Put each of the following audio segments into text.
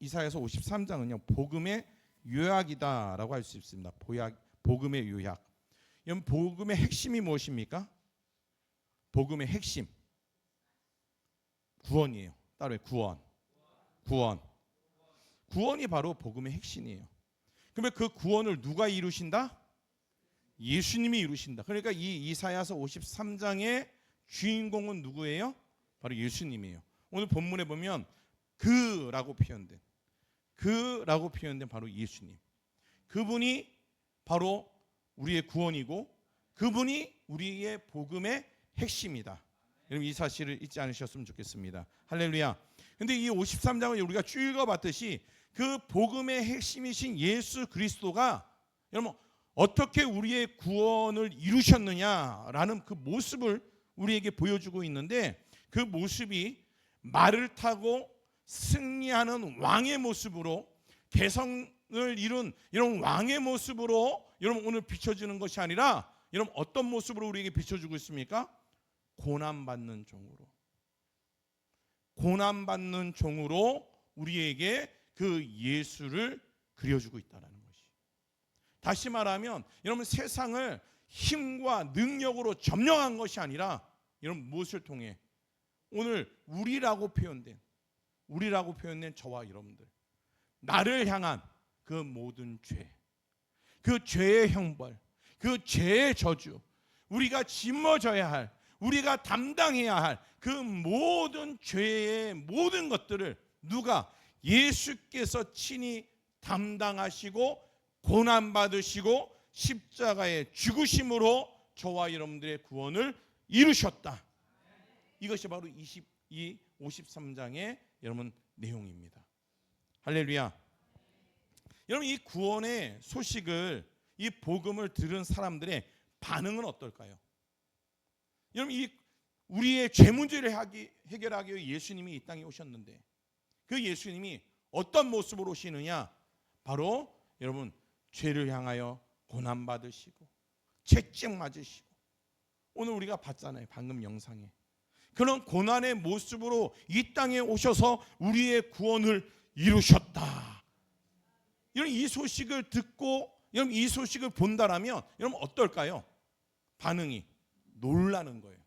이사야서 53장은요 복음의 요약이다라고 할 수 있습니다. 복음의 요약. 여러분 복음의 핵심이 무엇입니까? 복음의 핵심 구원이에요. 따로해 구원이 바로 복음의 핵심이에요. 그러면 그 구원을 누가 이루신다? 예수님이 이루신다. 그러니까 이 이사야서 53장의 주인공은 누구예요? 바로 예수님이에요. 오늘 본문에 보면 그라고 표현된 바로 예수님. 그분이 바로 우리의 구원이고 그분이 우리의 복음의 핵심이다. 여러분 이 사실을 잊지 않으셨으면 좋겠습니다. 할렐루야. 근데 이 53장을 우리가 쭉 읽어봤듯이 그 복음의 핵심이신 예수 그리스도가 여러분 어떻게 우리의 구원을 이루셨느냐라는 그 모습을 우리에게 보여주고 있는데 그 모습이 말을 타고 승리하는 왕의 모습으로 개성을 이룬 이런 왕의 모습으로 여러분 오늘 비춰지는 것이 아니라 여러분 어떤 모습으로 우리에게 비춰주고 있습니까? 고난받는 종으로 우리에게 그 예수를 그려주고 있다는 것이. 다시 말하면 여러분 세상을 힘과 능력으로 점령한 것이 아니라 여러분 무엇을 통해 오늘 우리라고 표현된 저와 여러분들 나를 향한 그 모든 죄, 그 죄의 형벌, 그 죄의 저주, 우리가 짊어져야 할, 우리가 담당해야 할 그 모든 죄의 모든 것들을 누가 예수께서 친히 담당하시고 고난받으시고 십자가의 죽으심으로 저와 여러분들의 구원을 이루셨다. 이것이 바로 53장의 여러분 내용입니다. 할렐루야. 여러분 이 구원의 소식을 이 복음을 들은 사람들의 반응은 어떨까요? 여러분 이 우리의 죄 문제를 해결하기 위해 예수님이 이 땅에 오셨는데 그 예수님이 어떤 모습으로 오시느냐? 바로 여러분 죄를 향하여 고난받으시고 채찍 맞으시고 오늘 우리가 봤잖아요. 방금 영상에 그런 고난의 모습으로 이 땅에 오셔서 우리의 구원을 이루셨다. 여러분 이 소식을 듣고 여러분 이 소식을 본다라면 여러분 어떨까요? 반응이 놀라는 거예요.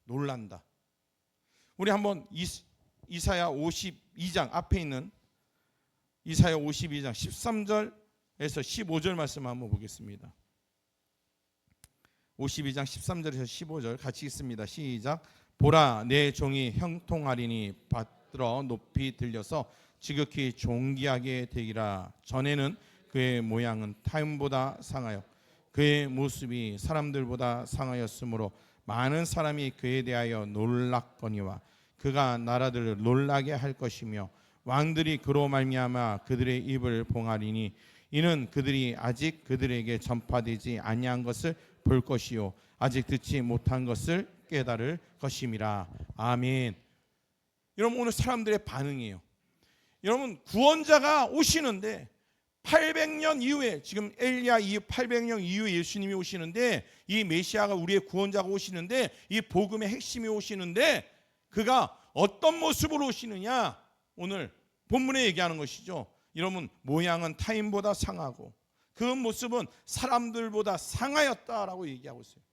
놀란다. 우리 한번 이사야 52장 앞에 있는 이사야 52장 13절에서 15절 말씀 한번 보겠습니다. 52장 13절에서 15절 같이 읽습니다. 시작. 보라 내 종이 형통하리니 받들어 높이 들려서 지극히 존귀하게 되리라. 전에는 그의 모양은 타인보다 상하여 그의 모습이 사람들보다 상하였으므로 많은 사람이 그에 대하여 놀랐거니와 그가 나라들을 놀라게 할 것이며 왕들이 그로 말미암아 그들의 입을 봉하리니 이는 그들이 아직 그들에게 전파되지 아니한 것을 볼 것이요 아직 듣지 못한 것을 깨달을 것임이라. 아멘. 여러분 오늘 사람들의 반응이에요. 여러분 구원자가 오시는데 800년 이후에 지금 엘리야 이후 800년 이후에 예수님이 오시는데 이 메시아가 우리의 구원자가 오시는데 이 복음의 핵심이 오시는데 그가 어떤 모습으로 오시느냐? 오늘 본문에 얘기하는 것이죠. 여러분 모양은 타인보다 상하고 그 모습은 사람들보다 상하였다라고 얘기하고 있어요.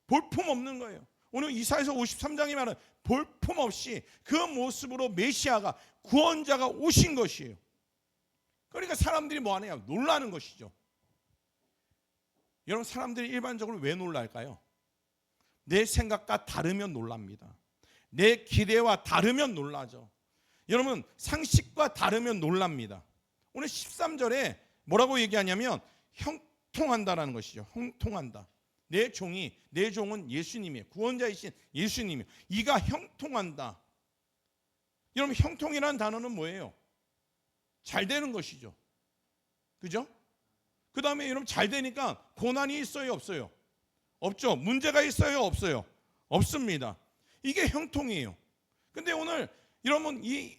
볼품없는 거예요. 오늘 이사야서 53장이 말하는 볼품없이 그 모습으로 메시아가 구원자가 오신 것이에요. 그러니까 사람들이 뭐 하느냐? 놀라는 것이죠. 여러분 사람들이 일반적으로 왜 놀랄까요? 내 생각과 다르면 놀랍니다. 내 기대와 다르면 놀라죠. 여러분 상식과 다르면 놀랍니다. 오늘 13절에 뭐라고 얘기하냐면 형통한다라는 것이죠. 형통한다. 내 종은 예수님이에요. 구원자이신 예수님이에요. 이가 형통한다. 여러분 형통이라는 단어는 뭐예요? 잘 되는 것이죠. 그죠? 그 다음에 여러분 잘 되니까 고난이 있어요? 없어요? 없죠. 문제가 있어요? 없어요? 없습니다. 이게 형통이에요. 근데 오늘 여러분 이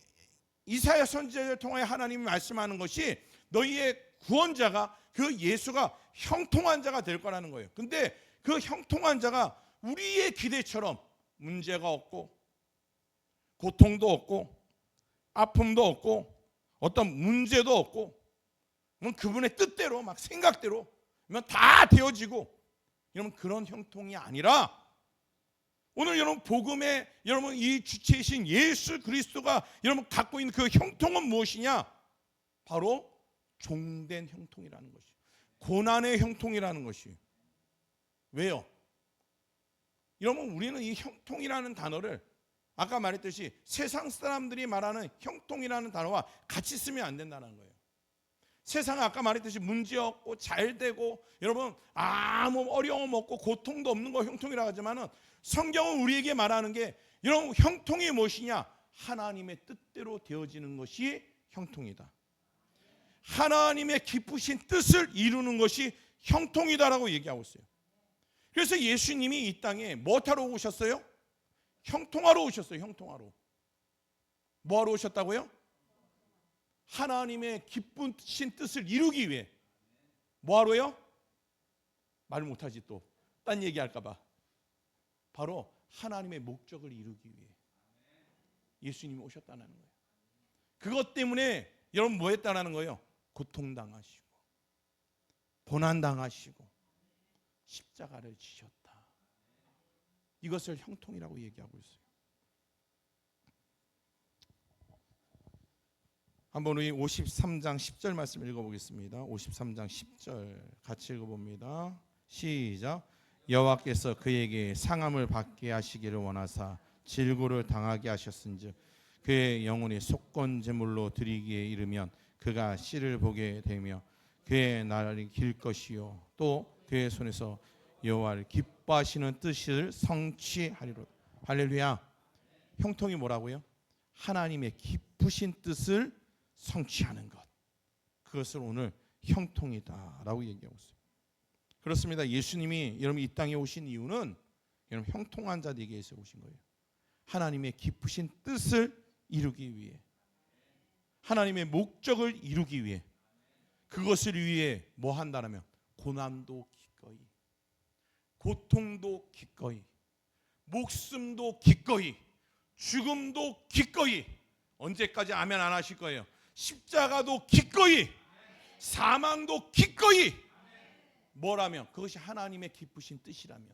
이사야 선지자를 통하여 하나님이 말씀하는 것이 너희의 구원자가 그 예수가 형통한 자가 될 거라는 거예요. 근데 그 형통한 자가 우리의 기대처럼 문제가 없고 고통도 없고 아픔도 없고 어떤 문제도 없고 그분의 뜻대로 막 생각대로 다 되어지고 여러분 그런 형통이 아니라 오늘 여러분 복음의 여러분 이 주체이신 예수 그리스도가 여러분 갖고 있는 그 형통은 무엇이냐? 바로 종된 형통이라는 것이, 고난의 형통이라는 것이. 왜요? 여러분 우리는 이 형통이라는 단어를 아까 말했듯이 세상 사람들이 말하는 형통이라는 단어와 같이 쓰면 안 된다는 거예요. 세상은 아까 말했듯이 문제 없고 잘 되고 여러분 아무 어려움 없고 고통도 없는 거 형통이라고 하지만은 성경은 우리에게 말하는 게 여러분 형통이 무엇이냐? 하나님의 뜻대로 되어지는 것이 형통이다. 하나님의 기쁘신 뜻을 이루는 것이 형통이다라고 얘기하고 있어요. 그래서 예수님이 이 땅에 뭐하러 오셨어요? 형통하러 오셨어요. 형통하러. 뭐하러 오셨다고요? 하나님의 기쁘신 뜻을 이루기 위해. 뭐하러요? 말 못하지 또. 딴 얘기할까 봐. 바로 하나님의 목적을 이루기 위해 예수님이 오셨다는 거예요. 그것 때문에 여러분 뭐 했다는 거예요? 고통당하시고 고난당하시고 십자가를 지셨다. 이것을 형통이라고 얘기하고 있어요. 한번 우리 53장 10절 말씀 읽어보겠습니다. 53장 10절 같이 읽어봅니다. 시작. 여호와께서 그에게 상함을 받게 하시기를 원하사 질고를 당하게 하셨은즉 그의 영혼이 속건 제물로 드리기에 이르면 그가 씨를 보게 되며 그의 날이 길 것이요 또 그의 손에서 여호와를 기뻐하시는 뜻을 성취하리로다. 할렐루야. 형통이 뭐라고요? 하나님의 기쁘신 뜻을 성취하는 것. 그것을 오늘 형통이다라고 얘기하고 있어요. 그렇습니다. 예수님이 여러분 이 땅에 오신 이유는 여러분 형통한 자들에게 위해서 오신 거예요. 하나님의 기쁘신 뜻을 이루기 위해, 하나님의 목적을 이루기 위해, 그것을 위해 뭐 한다면 고난도 기꺼이, 고통도 기꺼이, 목숨도 기꺼이, 죽음도 기꺼이. 언제까지 아멘 안 하실 거예요? 십자가도 기꺼이, 사망도 기꺼이. 뭐라면? 그것이 하나님의 기쁘신 뜻이라면,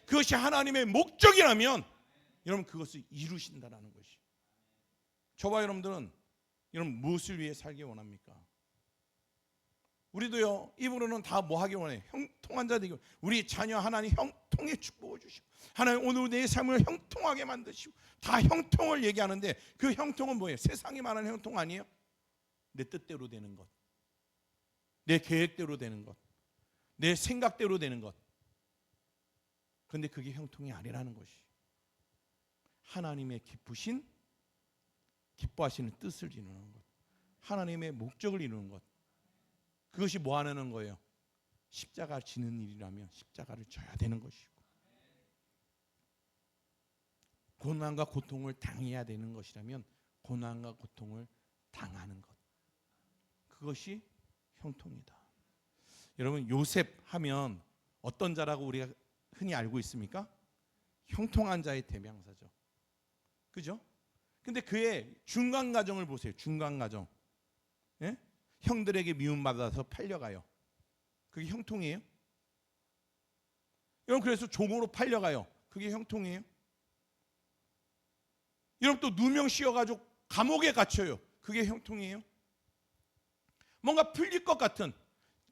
그것이 하나님의 목적이라면 여러분 그것을 이루신다라는 것이. 저와 여러분들은 여러분 무엇을 위해 살기 원합니까? 우리도요 입으로는 다 뭐 하기 원해요? 형통한 자 되기. 우리 자녀 하나님 형통의 축복을 주시고 하나님 오늘 내 삶을 형통하게 만드시고 다 형통을 얘기하는데 그 형통은 뭐예요? 세상이 말하는 형통 아니에요? 내 뜻대로 되는 것, 내 계획대로 되는 것, 내 생각대로 되는 것. 그런데 그게 형통이 아니라는 것이. 하나님의 기쁘신 기뻐하시는 뜻을 이루는 것, 하나님의 목적을 이루는 것. 그것이 뭐 하는 거예요? 십자가 지는 일이라면 십자가를 져야 되는 것이고, 고난과 고통을 당해야 되는 것이라면 고난과 고통을 당하는 것. 그것이 형통이다. 여러분 요셉 하면 어떤 자라고 우리가 흔히 알고 있습니까? 형통한 자의 대명사죠. 그죠? 근데 그의 중간 과정을 보세요. 중간 과정. 예? 형들에게 미움받아서 팔려가요. 그게 형통이에요? 여러분 그래서 종으로 팔려가요. 그게 형통이에요? 여러분 또 누명 씌워가지고 감옥에 갇혀요. 그게 형통이에요? 뭔가 풀릴 것 같은,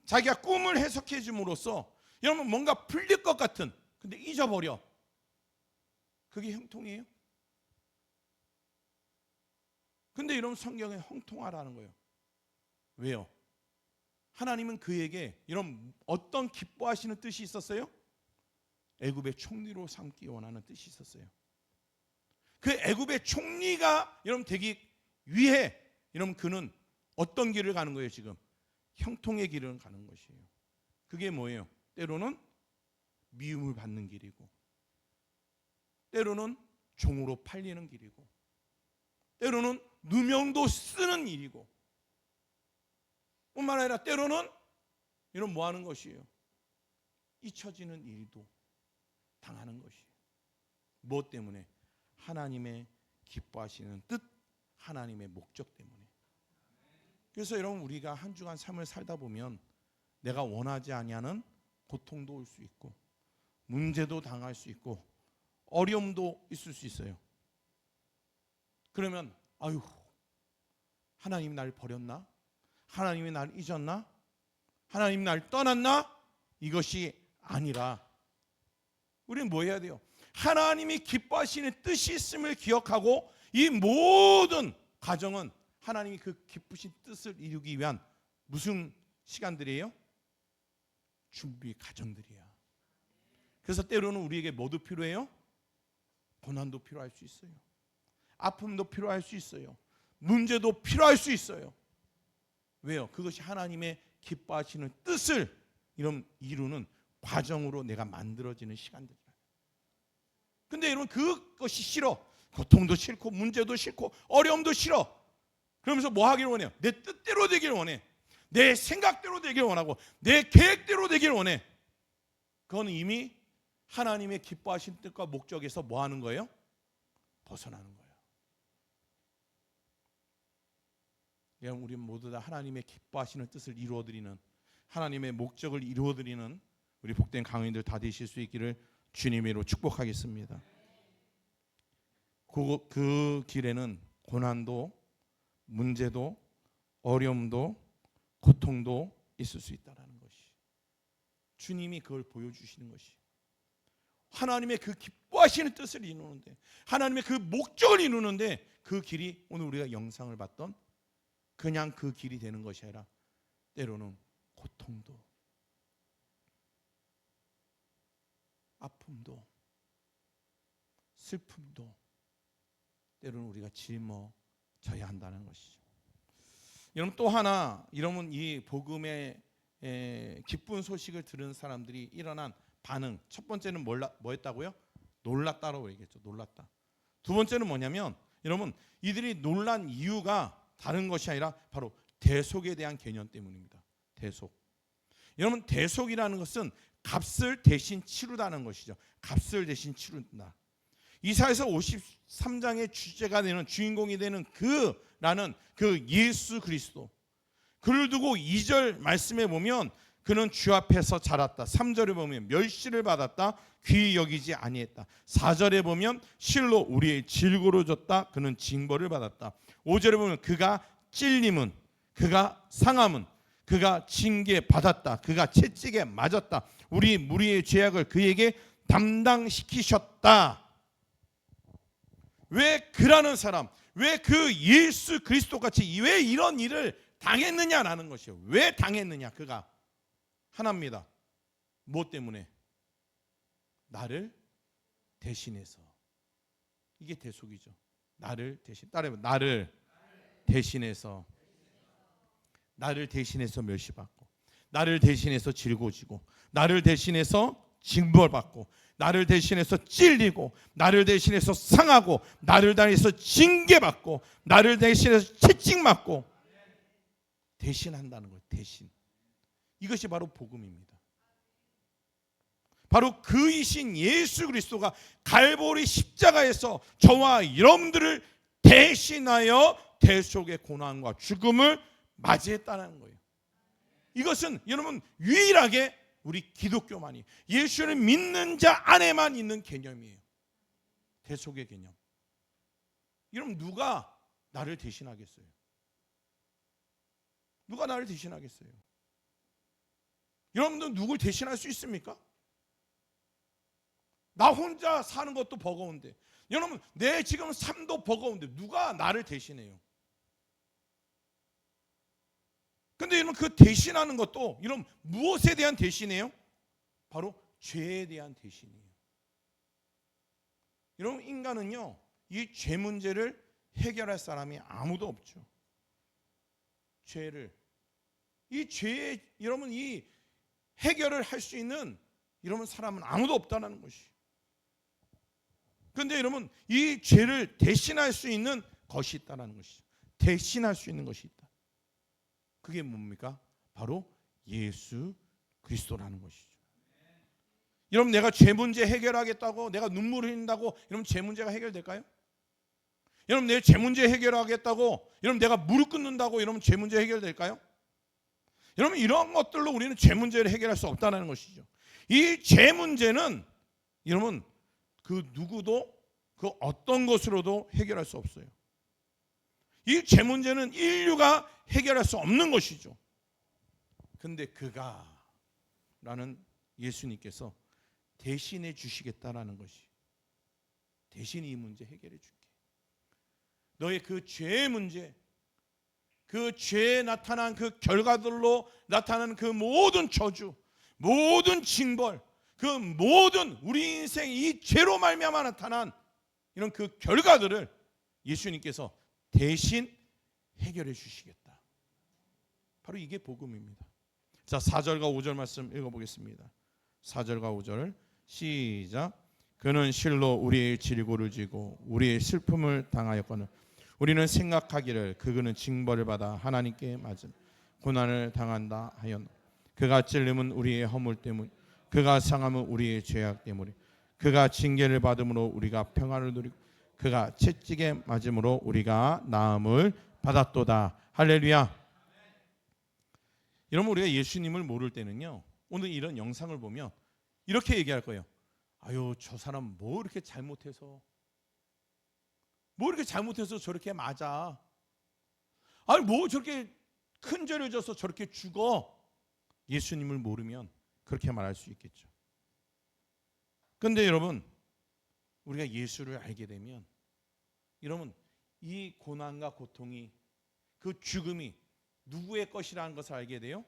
자기가 꿈을 해석해 줌으로써 여러분 뭔가 풀릴 것 같은, 근데 잊어버려. 그게 형통이에요? 근데 여러분 성경에 형통하라는 거예요. 왜요? 하나님은 그에게 이런 어떤 기뻐하시는 뜻이 있었어요? 애굽의 총리로 삼기 원하는 뜻이 있었어요. 그 애굽의 총리가 여러분 되기 위해 여러분 그는 어떤 길을 가는 거예요? 지금 형통의 길을 가는 것이에요. 그게 뭐예요? 때로는 미움을 받는 길이고, 때로는 종으로 팔리는 길이고, 때로는 누명도 쓰는 일이고, 뿐만 아니라 때로는 이런 뭐 하는 것이에요? 잊혀지는 일도 당하는 것이에요. 무엇 때문에? 하나님의 기뻐하시는 뜻, 하나님의 목적 때문에. 그래서 여러분, 우리가 한 주간 삶을 살다 보면 내가 원하지 아니하는 고통도 올 수 있고, 문제도 당할 수 있고, 어려움도 있을 수 있어요. 그러면 아유, 하나님이 날 버렸나? 하나님이 날 잊었나? 하나님이 날 떠났나? 이것이 아니라 우리는 뭐 해야 돼요? 하나님이 기뻐하시는 뜻이 있음을 기억하고, 이 모든 과정은 하나님이 그 기쁘신 뜻을 이루기 위한 무슨 시간들이에요? 준비 과정들이야. 그래서 때로는 우리에게 뭐도 필요해요? 고난도 필요할 수 있어요. 아픔도 필요할 수 있어요. 문제도 필요할 수 있어요. 왜요? 그것이 하나님의 기뻐하시는 뜻을 이루는 과정으로 내가 만들어지는 시간들이에요. 근데 여러분, 그것이 싫어. 고통도 싫고 문제도 싫고 어려움도 싫어. 그러면서 뭐 하기를 원해요? 내 뜻대로 되기를 원해. 내 생각대로 되기를 원하고 내 계획대로 되기를 원해. 그건 이미 하나님의 기뻐하신 뜻과 목적에서 뭐 하는 거예요? 벗어나는 거예요. 여러분, 우리 모두 다 하나님의 기뻐하시는 뜻을 이루어드리는, 하나님의 목적을 이루어드리는 우리 복된 강인들 다 되실 수 있기를 주님으로 축복하겠습니다. 그 길에는 고난도 문제도 어려움도 고통도 있을 수 있다는 것이, 주님이 그걸 보여주시는 것이, 하나님의 그 기뻐하시는 뜻을 이루는데, 하나님의 그 목적을 이루는데, 그 길이 오늘 우리가 영상을 봤던 그냥 그 길이 되는 것이 아니라 때로는 고통도 아픔도 슬픔도 때로는 우리가 짊어져야 한다는 것이죠. 여러분, 또 하나, 여러분, 이 복음의 기쁜 소식을 들은 사람들이 일어난 반응, 첫 번째는 뭐였다고요? 놀랐다라고 얘기했죠. 놀랐다. 두 번째는 뭐냐면, 여러분, 이들이 놀란 이유가 다른 것이 아니라 바로 대속에 대한 개념 때문입니다. 대속. 여러분, 대속이라는 것은 값을 대신 치르다는 것이죠. 값을 대신 치른다. 이사야서 53장의 주제가 되는, 주인공이 되는 그라는 그 예수 그리스도, 그를 두고 2절 말씀에 보면 그는 주 앞에서 자랐다. 3절에 보면 멸시를 받았다. 귀히 여기지 아니했다. 4절에 보면 실로 우리의 질고로 졌다. 그는 징벌을 받았다. 5절에 보면 그가 찔림은, 그가 상함은, 그가 징계 받았다. 그가 채찍에 맞았다. 우리 무리의 죄악을 그에게 담당시키셨다. 왜 그라는 사람, 왜 그 예수 그리스도 같이 왜 이런 일을 당했느냐라는 것이에요. 왜 당했느냐? 그가 하나입니다. 무엇 때문에? 나를 대신해서. 이게 대속이죠. 나를 대신, 따라해봐. 나를 대신해서, 나를 대신해서 멸시받고, 나를 대신해서 질고지고, 나를 대신해서 징벌받고, 나를 대신해서 찔리고, 나를 대신해서 상하고, 나를 대신해서 징계받고, 나를 대신해서 채찍맞고, 대신한다는 거예요. 대신. 이것이 바로 복음입니다. 바로 그이신 예수 그리스도가 갈보리 십자가에서 저와 여러분들을 대신하여 대속의 고난과 죽음을 맞이했다는 거예요. 이것은 여러분 유일하게 우리 기독교만이, 예수를 믿는 자 안에만 있는 개념이에요. 대속의 개념. 여러분, 누가 나를 대신하겠어요? 누가 나를 대신하겠어요? 여러분들 누굴 대신할 수 있습니까? 나 혼자 사는 것도 버거운데, 여러분 내 지금 삶도 버거운데 누가 나를 대신해요? 근데 여러분, 그 대신하는 것도 여러분 무엇에 대한 대신이에요? 바로 죄에 대한 대신이에요. 여러분, 인간은요, 이 죄 문제를 해결할 사람이 아무도 없죠. 죄를, 이 죄에 여러분 이 해결을 할 수 있는 여러분 사람은 아무도 없다는 것이. 그런데 여러분, 이 죄를 대신할 수 있는 것이 있다는 것이죠. 대신할 수 있는 것이 있다. 그게 뭡니까? 바로 예수 그리스도라는 것이죠. 여러분, 내가 죄 문제 해결하겠다고 내가 눈물을 흘린다고 여러분 죄 문제가 해결될까요? 여러분 내 죄 문제 해결하겠다고 여러분 내가 무릎 꿇는다고 여러분 죄 문제 해결될까요? 여러분 이런 것들로 우리는 죄 문제를 해결할 수 없다는 것이죠. 이 죄 문제는 여러분 그 누구도 그 어떤 것으로도 해결할 수 없어요. 이 죄 문제는 인류가 해결할 수 없는 것이죠. 근데 그가 라는 예수님께서 대신해 주시겠다라는 것이, 대신 이 문제 해결해 줄게. 너의 그 죄의 문제, 그 죄에 나타난 그 결과들로 나타나는 그 모든 저주, 모든 징벌, 그 모든 우리 인생 이 죄로 말미암아 나타난 이런 그 결과들을 예수님께서 대신 해결해 주시겠다. 바로 이게 복음입니다. 자, 4절과 5절 말씀 읽어보겠습니다. 4절과 5절 시작. 그는 실로 우리의 질고를 지고 우리의 슬픔을 당하였거늘 우리는 생각하기를 그는 징벌을 받아 하나님께 맞은 고난을 당한다 하였노. 그가 찔림은 우리의 허물 때문, 그가 상함은 우리의 죄악 때문에, 그가 징계를 받음으로 우리가 평안을 누리고 그가 채찍에 맞음으로 우리가 나음을 받았도다. 할렐루야. 여러분 우리가 예수님을 모를 때는요, 오늘 이런 영상을 보면 이렇게 얘기할 거예요. 아유 저 사람 뭐 이렇게 잘못해서 저렇게 맞아. 아니 뭐 저렇게 큰 죄를 져서 저렇게 죽어. 예수님을 모르면 그렇게 말할 수 있겠죠. 그런데 여러분 우리가 예수를 알게 되면 여러분 이 고난과 고통이, 그 죽음이 누구의 것이라는 것을 알게 돼요?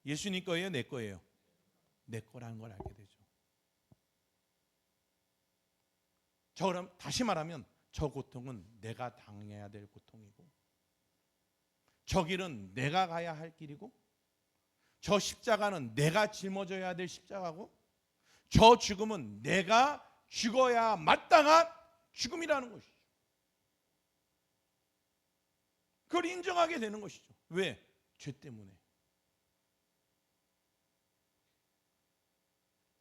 예수님 거예요? 내 거예요? 내 거라는 걸 알게 되죠. 그럼 다시 말하면 저 고통은 내가 당해야 될 고통이고, 저 길은 내가 가야 할 길이고, 저 십자가는 내가 짊어져야 될 십자가고, 저 죽음은 내가 죽어야 마땅한 죽음이라는 것이죠. 그걸 인정하게 되는 것이죠. 왜? 죄 때문에.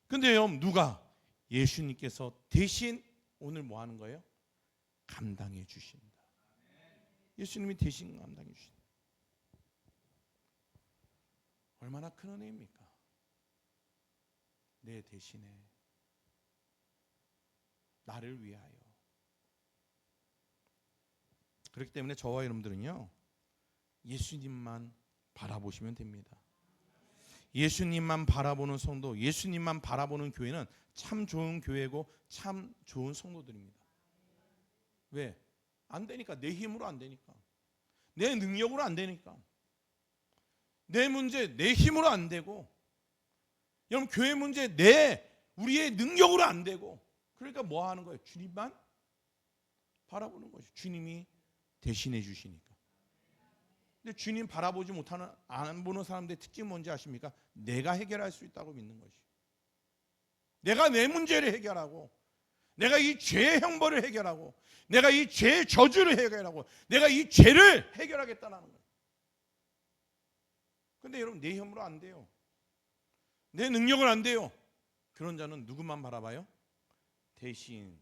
근데요, 누가? 예수님께서 대신 오늘 뭐 하는 거예요? 감당해 주신다. 예수님이 대신 감당해 주신다. 얼마나 큰 은혜입니까? 내 대신에 나를 위하여. 그렇기 때문에 저와 여러분들은요, 예수님만 바라보시면 됩니다. 예수님만 바라보는 성도, 예수님만 바라보는 교회는 참 좋은 교회고 참 좋은 성도들입니다. 왜? 안 되니까. 내 힘으로 안 되니까. 내 능력으로 안 되니까. 내 문제 내 힘으로 안 되고, 여러분 교회 문제 우리의 능력으로 안 되고, 그러니까 뭐 하는 거예요? 주님만 바라보는 거죠. 주님이 대신해 주시니까. 근데 주님 바라보지 못하는, 안 보는 사람들의 특징이 뭔지 아십니까? 내가 해결할 수 있다고 믿는 것이. 내가 내 문제를 해결하고, 내가 이 죄의 형벌을 해결하고, 내가 이 죄의 저주를 해결하고, 내가 이 죄를 해결하겠다는 거예요. 근데 여러분 내 힘으로 안 돼요. 내 능력은 안 돼요. 그런 자는 누구만 바라봐요? 대신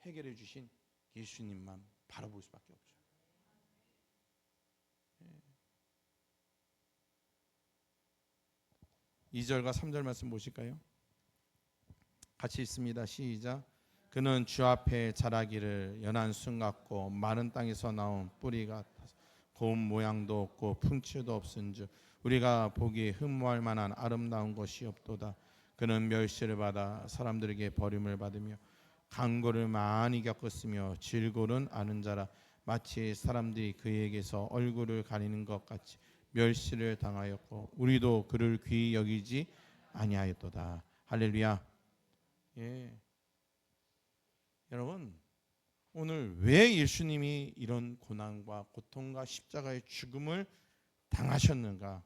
해결해 주신 예수님만 바라볼 수밖에 없죠. 2절과 3절 말씀 보실까요? 같이 읽습니다. 시작. 그는 주 앞에 자라기를 연한 순 같고 마른 땅에서 나온 뿌리 같아서 고운 모양도 없고 풍치도 없은즉 우리가 보기에 흠모할 만한 아름다운 것이 없도다. 그는 멸시를 받아 사람들에게 버림을 받으며 강고를 많이 겪었으며 질고는 아는 자라. 마치 사람들이 그에게서 얼굴을 가리는 것 같이 멸시를 당하였고 우리도 그를 귀히 여기지 아니하였도다. 할렐루야. 예. 여러분 오늘 왜 예수님이 이런 고난과 고통과 십자가의 죽음을 당하셨는가?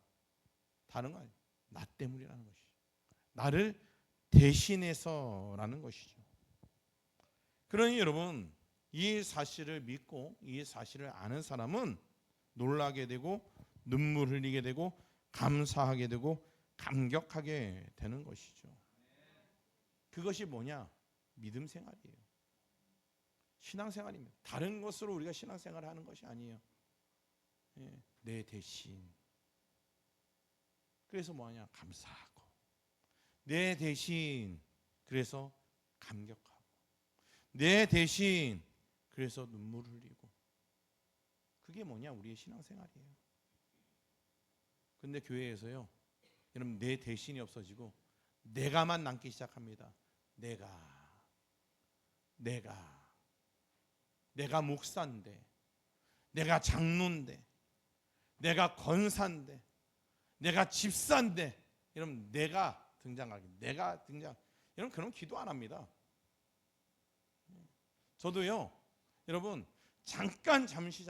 다른 거 아니에요. 나 때문이라는 것이죠. 나를 대신해서라는 것이죠. 그러니 여러분 이 사실을 믿고 이 사실을 아는 사람은 놀라게 되고 눈물 흘리게 되고 감사하게 되고 감격하게 되는 것이죠. 그것이 뭐냐? 믿음 생활이에요. 신앙생활입니다. 다른 것으로 우리가 신앙생활을 하는 것이 아니에요. 내 대신. 그래서 뭐하냐? 감사하고. 내 대신. 그래서 감격하고. 내 대신. 그래서 눈물을 흘리고. 그게 뭐냐? 우리의 신앙생활이에요. 근데 교회에서요, 여러분, 내 대신이 없어지고 내가만 남기 시작합니다. 내가 목사인데, 내가 장로인데, 내가 권사인데, 내가 집사인데, 여러분, 내가 등장하기, 여러분, 그럼 기도 안 합니다. 저도요, 여러분, 잠시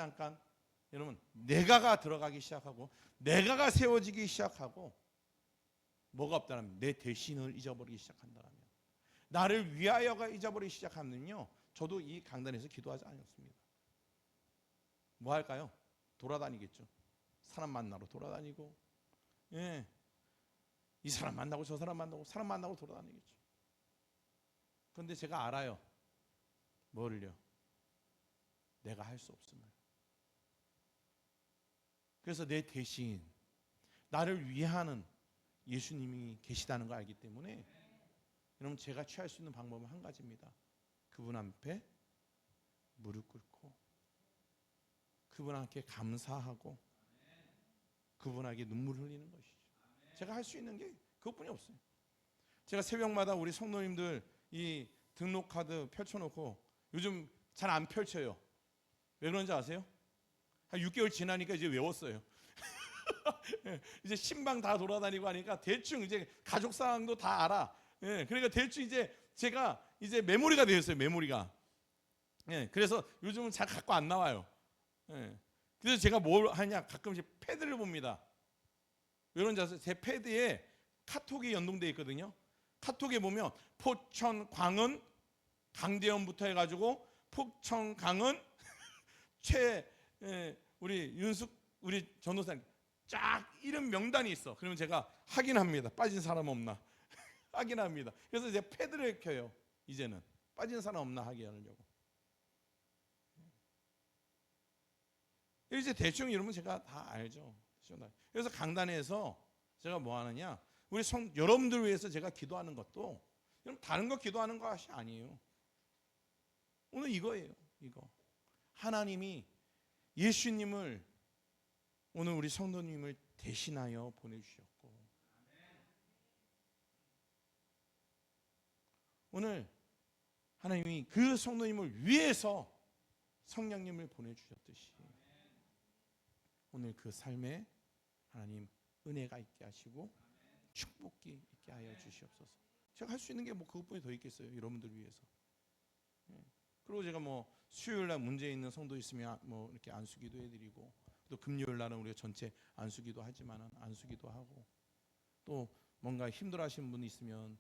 여러분, 내가가 들어가기 시작하고, 내가가 세워지기 시작하고, 뭐가 없다면 내 대신을 잊어버리기 시작한다면, 나를 위하여가 잊어버리기 시작하면요, 저도 이 강단에서 기도하지 않았습니다. 뭐 할까요? 돌아다니겠죠. 사람 만나러 돌아다니고, 이 사람 만나고 저 사람 만나고 돌아다니겠죠. 그런데 제가 알아요. 뭐를요? 내가 할 수 없음을. 그래서 내 대신 나를 위하는 예수님이 계시다는 걸 알기 때문에, 여러분, 제가 취할 수 있는 방법은 한 가지입니다. 그분 앞에 무릎 꿇고 그분께 감사하고 그분에게 눈물 흘리는 것이죠. 제가 할 수 있는 게 그것뿐이 없어요. 제가 새벽마다 우리 성도님들 이 등록카드 펼쳐놓고, 요즘 잘 안 펼쳐요. 왜 그런지 아세요? 한 6개월 지나니까 이제 외웠어요. 이제 신방 다 돌아다니고 하니까 대충 이제 가족 상황도 다 알아. 그러니까 대충 이제 제가 이제 메모리가 되었어요. 메모리가. 그래서 요즘은 잘 갖고 안 나와요. 그래서 제가 뭘 하냐, 가끔씩 패드를 봅니다. 왜 그런지 아세요? 제 패드에 카톡이 연동되어 있거든요. 카톡에 보면 포천 광은 강대현부터 해가지고 포천 강은 우리 전도사님 쫙 이름 명단이 있어. 그러면 제가 확인합니다. 빠진 사람 없나 확인합니다. 그래서 이제 패드를 켜요. 이제는 빠진 사람 없나 확인하려고. 이제 대충 이러면 제가 다 알죠. 그래서 강단에서 제가 뭐 하느냐, 우리 여러분들 위해서 제가 기도하는 것도, 여러분, 다른 거 기도하는 것이 아니에요. 오늘 이거예요. 이거 하나님이 예수님을, 오늘 우리 성도님을 대신하여 보내주셨고, 오늘 하나님이 그 성도님을 위해서 성령님을 보내주셨듯이, 오늘 그 삶에 하나님 은혜가 있게 하시고 축복이 있게 하여 주시옵소서. 제가 할 수 있는 게 뭐 그것뿐이 더 있겠어요. 여러분들 위해서. 그리고 제가 뭐 수요일날 문제 있는 성도 있으면 뭐 이렇게 안수기도 해드리고, 또 금요일날은 우리가 전체 안수기도 하지만은 안수기도 하고, 또 뭔가 힘들어하시는 분이 있으면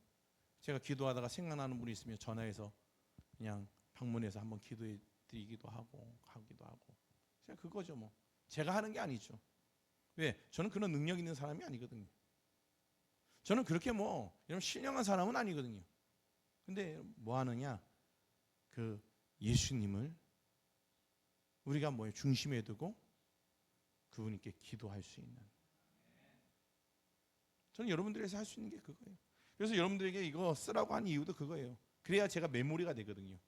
제가 기도하다가 생각나는 분이 있으면 전화해서 그냥 방문해서 한번 기도해 드리기도 하고 하기도 하고. 제가 그거죠. 뭐 제가 하는 게 아니죠. 왜? 저는 그런 능력 있는 사람이 아니거든요. 저는 그렇게 뭐 이런 신령한 사람은 아니거든요. 근데 뭐 하느냐, 그 예수님을 우리가 뭐에 중심에 두고 그분께 기도할 수 있는, 저는 여러분들에서 할 수 있는 게 그거예요. 그래서 여러분들에게 이거 쓰라고 한 이유도 그거예요. 그래야 제가 메모리가 되거든요.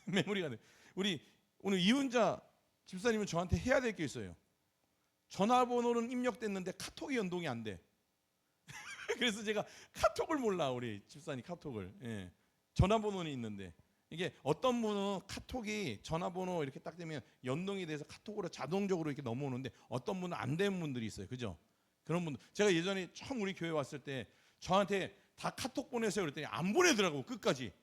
메모리가 돼. 우리 오늘 이훈자 집사님은 저한테 해야 될 게 있어요. 전화번호는 입력됐는데 카톡이 연동이 안 돼. 그래서 제가 카톡을 몰라. 우리 집사님 카톡을. 전화번호는 있는데, 이게 어떤 분은 카톡이 전화번호 이렇게 딱 되면 연동이 돼서 카톡으로 자동적으로 이렇게 넘어오는데, 어떤 분은 안 되는 분들이 있어요. 그죠? 그런 분들, 제가 예전에 처음 우리 교회 왔을 때 저한테 다 카톡 보내세요 그랬더니 안 보내더라고, 끝까지.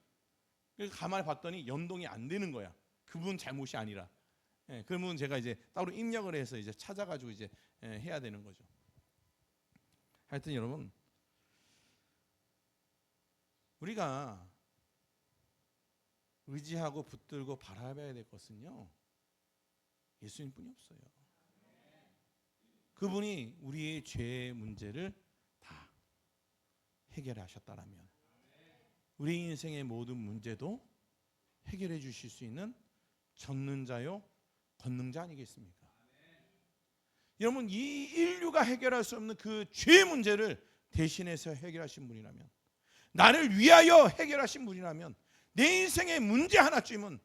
그래서 가만히 봤더니 연동이 안 되는 거야. 그분 잘못이 아니라. 그러면 제가 이제 따로 입력을 해서 이제 찾아가지고 이제 해야 되는 거죠. 하여튼 여러분, 우리가 의지하고 붙들고 바라봐야 될 것은요, 예수님뿐이 없어요. 그분이 우리의 죄의 문제를 다 해결하셨다라면 우리 인생의 모든 문제도 해결해 주실 수 있는 젖는 자요 걷는 자 아니겠습니까? 여러분, 이 인류가 해결할 수 없는 그 죄의 문제를 대신해서 해결하신 분이라면, 나를 위하여 해결하신 분이라면, 내 인생의 문제 하나쯤은,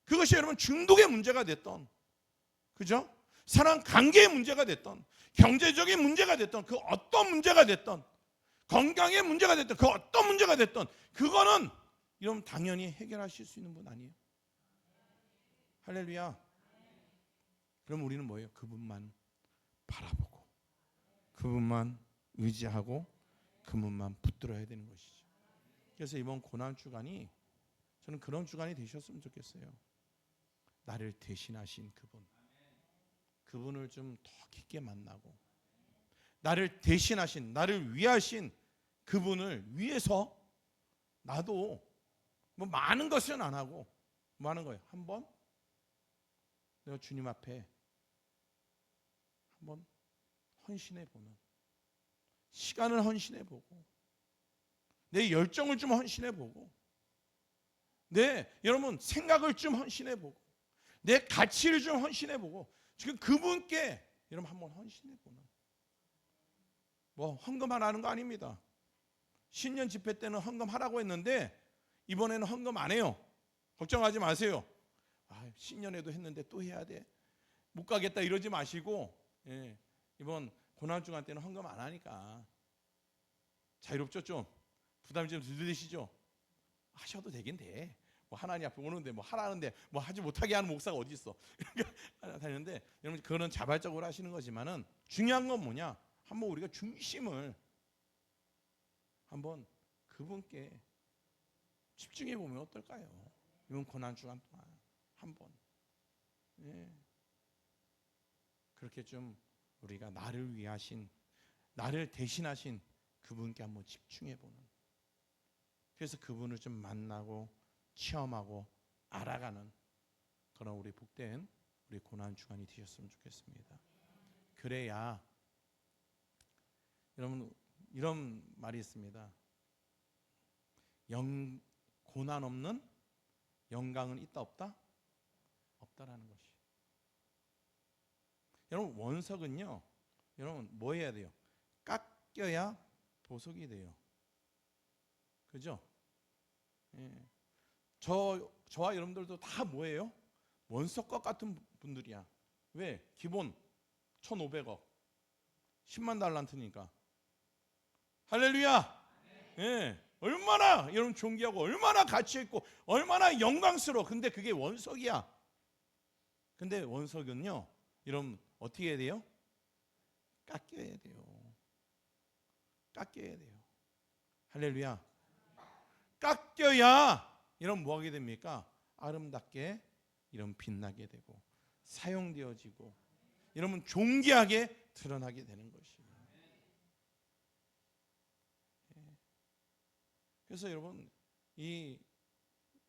그것이 여러분 중독의 문제가 됐던, 그죠? 사랑 관계의 문제가 됐던, 경제적인 문제가 됐던, 그 어떤 문제가 됐던, 건강의 문제가 됐던, 그 어떤 문제가 됐던, 그거는 여러분 당연히 해결하실 수 있는 분 아니에요? 할렐루야. 그럼 우리는 뭐예요? 그분만 바라보고, 그분만 의지하고, 그분만 붙들어야 되는 것이죠. 그래서 이번 고난 주간이, 저는 그런 주간이 되셨으면 좋겠어요. 나를 대신하신 그분을 좀 더 깊게 만나고, 나를 대신하신, 나를 위하신 그분을 위해서 나도 뭐 많은 것은 안 하고 뭐 하는 거예요? 한번 내가 주님 앞에 한번 헌신해 보는, 시간을 헌신해 보고, 내 열정을 좀 헌신해 보고, 여러분 생각을 좀 헌신해 보고, 내 가치를 좀 헌신해 보고, 지금 그분께 여러분 한번 헌신해 보는, 뭐 헌금만 하는 거 아닙니다. 신년 집회 때는 헌금하라고 했는데 이번에는 헌금 안 해요. 걱정하지 마세요. 신년에도 했는데 또 해야 돼, 못 가겠다 이러지 마시고, 이번 고난주간 때는 헌금 안 하니까 자유롭죠? 좀 부담이 좀 덜 되시죠? 하셔도 되긴 돼. 뭐 하나님 앞에 오는데 뭐 하라는데 뭐 하지 못하게 하는 목사가 어디 있어? 하는데 여러분 그거는 자발적으로 하시는 거지만은 중요한 건 뭐냐? 한번 우리가 중심을 한번 그분께 집중해 보면 어떨까요? 이번 고난 주간 동안 한번 그렇게 좀 우리가 나를 위하신, 나를 대신하신 그분께 한번 집중해 보는, 그래서 그분을 좀 만나고 체험하고 알아가는 그런 우리 복된 우리 고난 주간이 되셨으면 좋겠습니다. 그래야 여러분 이런 말이 있습니다. 고난 없는 영광은 있다 없다? 없다라는 것이. 여러분 원석은요, 여러분 뭐 해야 돼요? 깎여야 보석이 돼요. 그죠? 저와 여러분들도 다 뭐예요? 원석과 같은 분들이야. 왜? 기본 1,500억 10만 달란트니까. 할렐루야. 얼마나 여러분 존귀하고, 얼마나 가치 있고, 얼마나 영광스러워. 근데 그게 원석이야. 근데 원석은요, 여러분 어떻게 해야 돼요? 깎여야 돼요. 깎여야 돼요. 할렐루야. 깎여야 여러분 뭐 하게 됩니까? 아름답게 이런 빛나게 되고, 사용되어지고, 여러분 존귀하게 드러나게 되는 것이에요. 그래서 여러분 이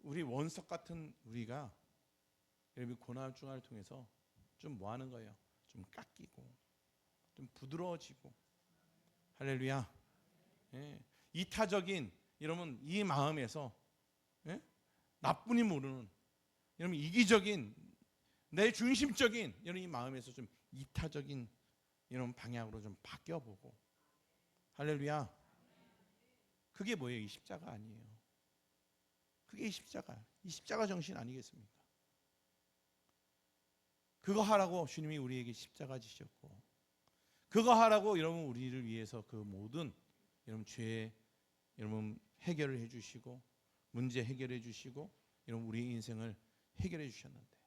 우리 원석 같은 우리가 여러분 고난 주간을 통해서 좀 뭐 하는 거예요? 좀 깎이고, 좀 부드러워지고. 할렐루야. 이타적인 여러분 이 마음에서 나뿐이 모르는, 여러분 이기적인, 내 중심적인 여러분 이 마음에서 좀 이타적인 이런 방향으로 좀 바뀌어보고. 할렐루야. 그게 뭐예요? 이 십자가 아니에요? 그게 이 십자가 정신 아니겠습니까? 그거 하라고 주님이 우리에게 십자가 지셨고, 그거 하라고 여러분 우리를 위해서 그 모든 여러분 죄 여러분 해결을 해주시고, 문제 해결해 주시고, 여러분 우리 인생을 해결해 주셨는데,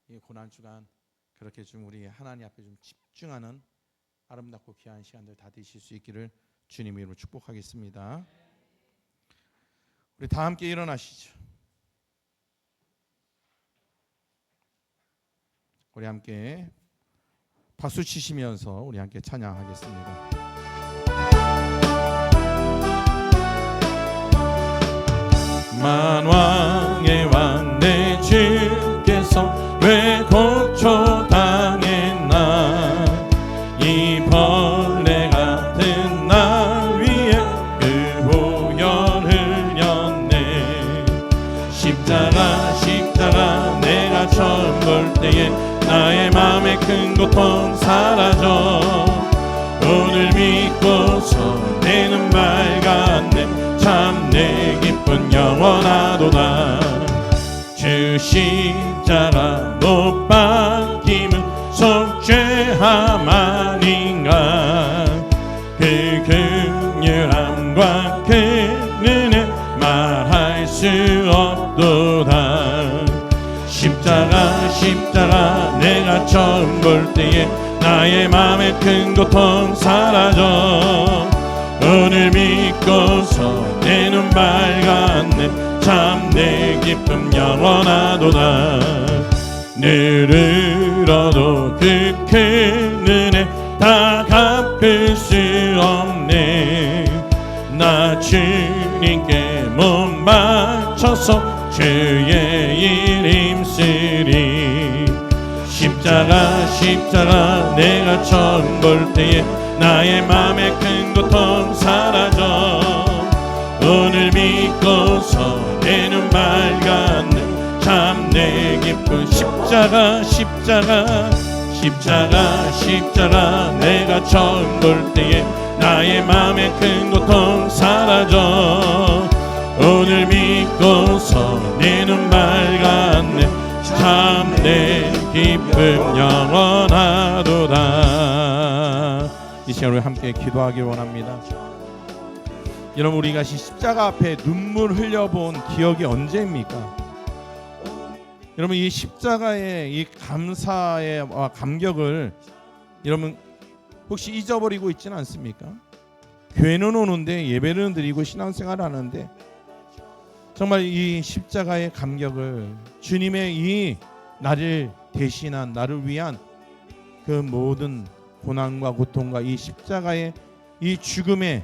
이 고난 주간 그렇게 좀 우리 하나님 앞에 좀 집중하는 아름답고 귀한 시간들 다 되실 수 있기를 주님의 이름으로 축복하겠습니다. 우리 다 함께 일어나시죠. 우리 함께 박수 치시면서 우리 함께 찬양하겠습니다. 만왕의 왕 내 주께서 왜 고초당했나, 이 벌레 같은 날 위해 그 보혈 흘렸네. 때에 나의 마음의 큰 고통 사라져. 오늘 믿고서 내 눈 밝았네. 참 내 기쁨 영원하도다. 주 십자가 못 박힘은 속죄함 아닌가. 그 긍휼함과 그 은혜 말할 수 없도다. 십자가 내가 처음 볼 때에 나의 마음의 큰 고통 사라져. 오늘 믿고서 내 눈 밝았네. 참 내 기쁨 영원하도다. 늘 울어도 그 큰 은혜 다 갚을 수 없네. 나 주님께 몸 바쳐서 주의 일 힘쓰리. 십자가 내가 처음 볼 때에 나의 맘의 큰 고통 사라져. 오늘 믿고서 내 눈 밝았네. 참 내 기쁜 십자가 내가 처음 볼 때에 나의 맘의 큰 고통 사라져. 오늘 믿고서 내 눈 밝았네. 참 내 기쁨 영원하도다. 이 시간 우리 함께 기도하길 원합니다. 여러분, 우리가 십자가 앞에 눈물 흘려본 기억이 언제입니까? 여러분, 이 십자가의 이 감사의 감격을 여러분 혹시 잊어버리고 있지는 않습니까? 교회는 오는데 예배는 드리고 신앙생활을 하는데 정말 이 십자가의 감격을, 주님의 이 나를 대신한, 나를 위한 그 모든 고난과 고통과 이 십자가의 이 죽음에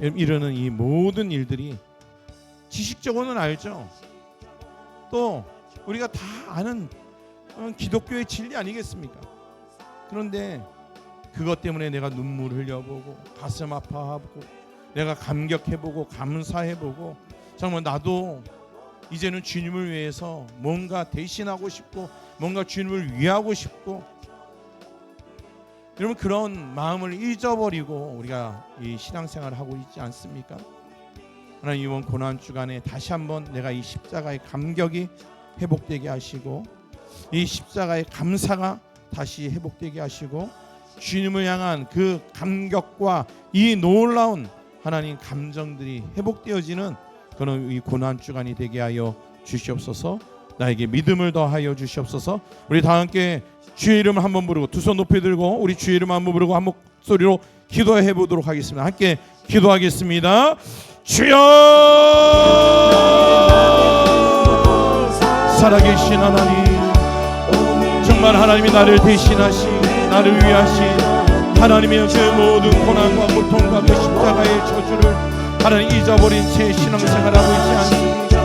이르는 이 모든 일들이 지식적으로는 알죠. 또 우리가 다 아는 기독교의 진리 아니겠습니까? 그런데 그것 때문에 내가 눈물을 흘려보고 가슴 아파하고 내가 감격해보고 감사해보고 정말 나도 이제는 주님을 위해서 뭔가 대신하고 싶고 뭔가 주님을 위하고 싶고, 여러분 그런 마음을 잊어버리고 우리가 이 신앙생활을 하고 있지 않습니까? 하나님, 이번 고난 주간에 다시 한번 내가 이 십자가의 감격이 회복되게 하시고 이 십자가의 감사가 다시 회복되게 하시고 주님을 향한 그 감격과 이 놀라운 하나님 감정들이 회복되어지는 그런 이 고난 주간이 되게 하여 주시옵소서. 나에게 믿음을 더하여 주시옵소서. 우리 다 함께 주의 이름을 한번 부르고 두 손 높이 들고 우리 주의 이름 한번 부르고 한 목소리로 기도해 보도록 하겠습니다. 함께 기도하겠습니다. 주여, 살아계신 하나님, 정말 하나님이 나를 대신하신, 나를 위하신 하나님의 그 모든 고난과 고통과 그 십자가의 저주를 하나님 잊어버린 채 신앙생활하고 있지 않습니다.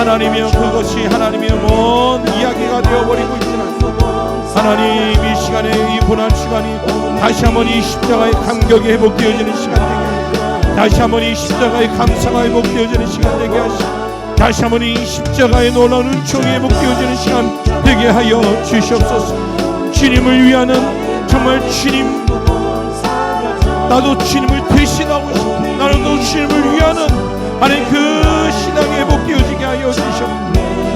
하나님이여, 그것이 하나님의 먼 이야기가 되어버리고 있지는 않습니다. 하나님, 이 시간에 이 고난 시간이 다시 한번 이 십자가의 감격이 회복되어지는 시간 되게 하시고, 다시 한번 이 십자가의 감사가 회복되어지는 시간 되게 하시고, 다시 한번 이 십자가의 놀라운 은총이 회복되어지는 시간 되게 하여 주시옵소서. 주님을 위하는, 정말 주님, 나도 주님을 대신하고 싶어, 나는 또 주님을 위하는 하나님 그 신앙이 회복되어지게 하여 주시옵소서.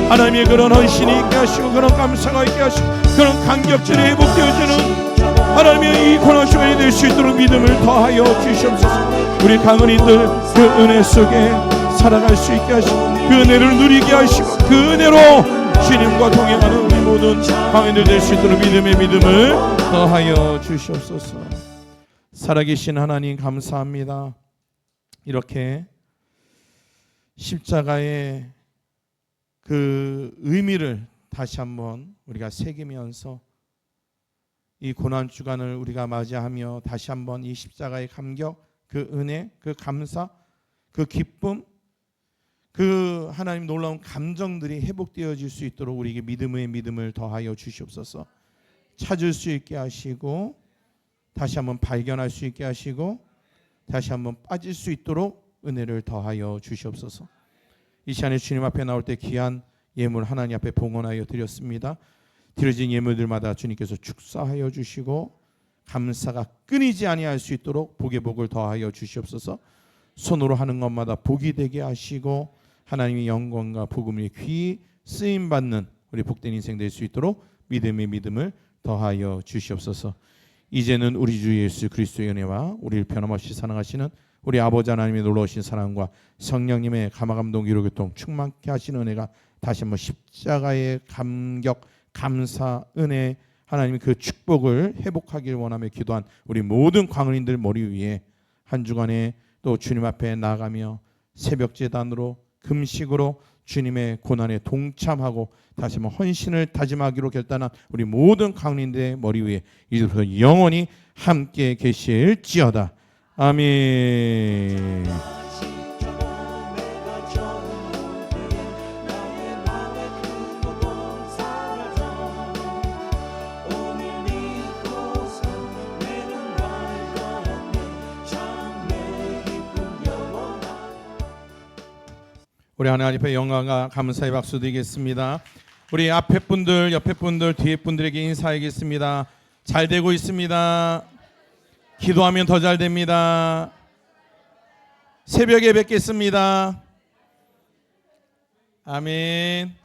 하나님의 그런 헌신이 있게 하시고 그런 감사가 있게 하시고 그런 감격들이 회복되어지는 하나님의 이 고난 시간이 될 수 있도록 믿음을 더하여 주시옵소서. 우리 강은이들 그 은혜 속에 살아갈 수 있게 하시고 그 은혜를 누리게 하시고 그 은혜로 주님과 동행하는 우리 모든 강은이들 될 수 있도록 믿음을 더하여 주시옵소서. 살아계신 하나님, 감사합니다. 이렇게 십자가의 그 의미를 다시 한번 우리가 새기면서 이 고난 주간을 우리가 맞이하며 다시 한번 이 십자가의 감격, 그 은혜, 그 감사, 그 기쁨, 그 하나님 놀라운 감정들이 회복되어질 수 있도록 우리에게 믿음을 더하여 주시옵소서. 찾을 수 있게 하시고 다시 한번 발견할 수 있게 하시고 다시 한번 빠질 수 있도록 은혜를 더하여 주시옵소서. 이 시간에 주님 앞에 나올 때 귀한 예물 하나님 앞에 봉헌하여 드렸습니다. 드려진 예물들마다 주님께서 축사하여 주시고 감사가 끊이지 아니할 수 있도록 복에 복을 더하여 주시옵소서. 손으로 하는 것마다 복이 되게 하시고 하나님의 영광과 복음의 귀히 쓰임 받는 우리 복된 인생 될 수 있도록 믿음의 믿음을 더하여 주시옵소서. 이제는 우리 주 예수 그리스도의 은혜와 우리를 변함없이 사랑하시는 우리 아버지 하나님의 놀라우신 사랑과 성령님의 감화감동 위로교통 충만케 하시는 은혜가 다시 한번 십자가의 감격 감사 은혜 하나님의 그 축복을 회복하길 원하며 기도한 우리 모든 광은인들 머리 위에 한 주간에 또 주님 앞에 나가며 새벽 제단으로 금식으로 주님의 고난에 동참하고 다시 한번 헌신을 다짐하기로 결단한 우리 모든 광인들의 머리 위에 이제부터 영원히 함께 계실지어다. 아멘. 우리 하나님 앞에 영광과 감사의 박수 드리겠습니다. 우리 앞에 분들, 옆에 분들, 뒤에 분들에게 인사하겠습니다. 잘 되고 있습니다. 기도하면 더 잘 됩니다. 새벽에 뵙겠습니다. 아멘.